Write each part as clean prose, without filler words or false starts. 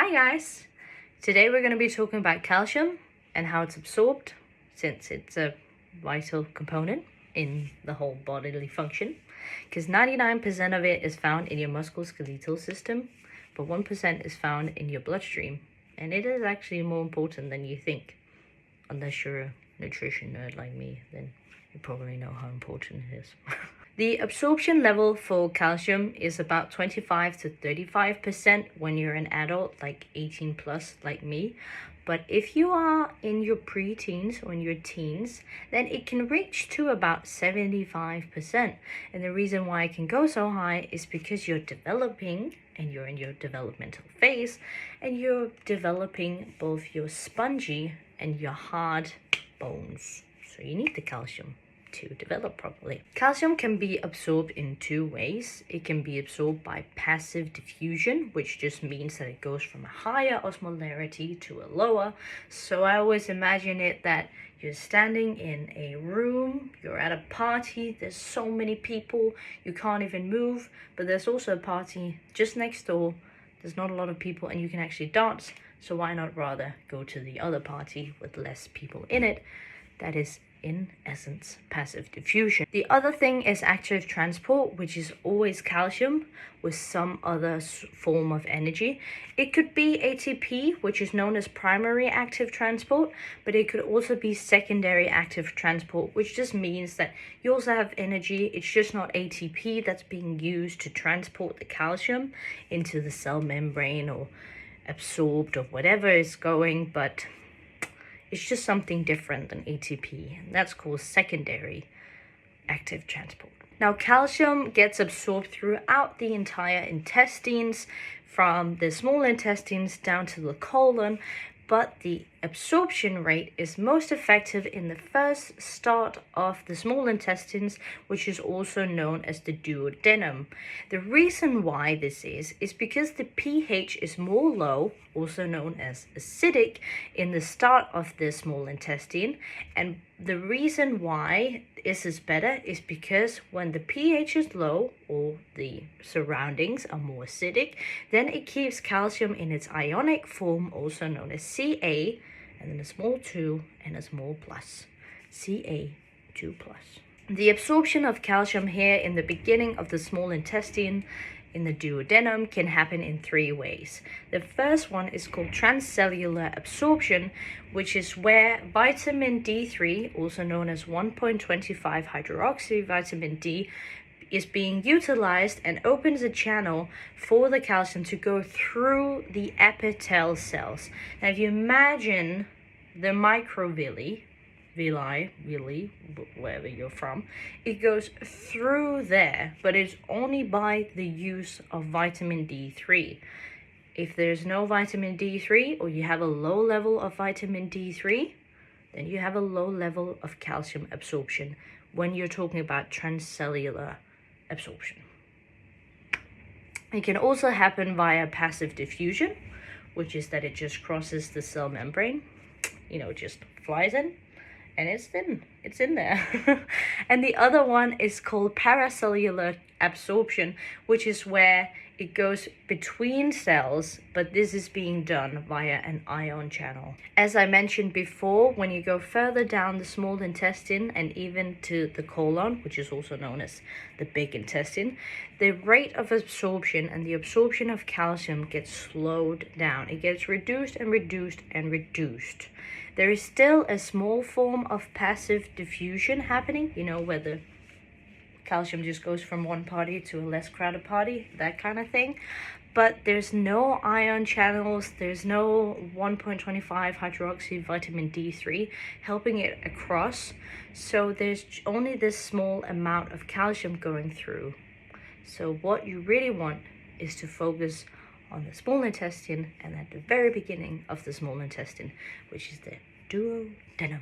Hi guys! Today we're going to be talking about calcium and how it's absorbed, since it's a vital component in the whole bodily function. Because 99% of it is found in your musculoskeletal system, but 1% is found in your bloodstream. And it is actually more important than you think. Unless you're a nutrition nerd like me, then you probably know how important it is. The absorption level for calcium is about 25 to 35% when you're an adult, like 18 plus, like me. But if you are in your pre-teens or in your teens, then it can reach to about 75%. And the reason why it can go so high is because you're developing and you're in your developmental phase, and you're developing both your spongy and your hard bones. So you need the calcium to develop properly. Calcium can be absorbed in two ways. It can be absorbed by passive diffusion, which just means that it goes from a higher osmolarity to a lower. So I always imagine it that you're standing in a room, you're at a party, there's so many people, you can't even move, but there's also a party just next door, there's not a lot of people, and you can actually dance. So why not rather go to the other party with less people in it? That is, in essence, passive diffusion. The other thing is active transport, which is always calcium with some other form of energy. It could be ATP, which is known as primary active transport, but it could also be secondary active transport, which just means that you also have energy. It's just not ATP that's being used to transport the calcium into the cell membrane or absorbed or whatever is going, but it's just something different than ATP, and that's called secondary active transport. Now, calcium gets absorbed throughout the entire intestines, from the small intestines down to the colon, but the absorption rate is most effective in the first start of the small intestines, which is also known as the duodenum. The reason why this is because the pH is more low, also known as acidic, in the start of the small intestine. And the reason why this is better is because when the pH is low, or the surroundings are more acidic, then it keeps calcium in its ionic form, also known as Ca, and then a small 2 and a small plus, Ca2+. The absorption of calcium here in the beginning of the small intestine, in the duodenum, can happen in three ways. The first one is called transcellular absorption, which is where vitamin D3, also known as 1.25 hydroxy vitamin D, is being utilized and opens a channel for the calcium to go through the epithelial cells. Now, if you imagine the microvilli, wherever you're from, it goes through there, but it's only by the use of vitamin D3. If there's no vitamin D3, or you have a low level of vitamin D3, then you have a low level of calcium absorption when you're talking about transcellular absorption. It can also happen via passive diffusion, which is that it just crosses the cell membrane, just flies in, and it's in there. And the other one is called paracellular absorption, which is where it goes between cells, but this is being done via an ion channel. As I mentioned before, when you go further down the small intestine and even to the colon, which is also known as the big intestine, the rate of absorption and the absorption of calcium gets slowed down. It gets reduced and reduced and reduced. There is still a small form of passive diffusion happening, where the calcium just goes from one party to a less crowded party, that kind of thing. But there's no ion channels, there's no 1.25 hydroxy vitamin D3 helping it across. So there's only this small amount of calcium going through. So what you really want is to focus on the small intestine and at the very beginning of the small intestine, which is the duodenum.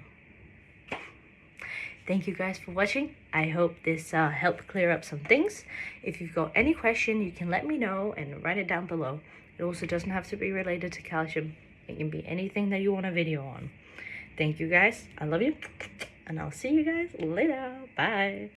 Thank you guys for watching. I hope this helped clear up some things. If you've got any question, you can let me know and write it down below. It also doesn't have to be related to calcium. It can be anything that you want a video on. Thank you guys. I love you. And I'll see you guys later. Bye.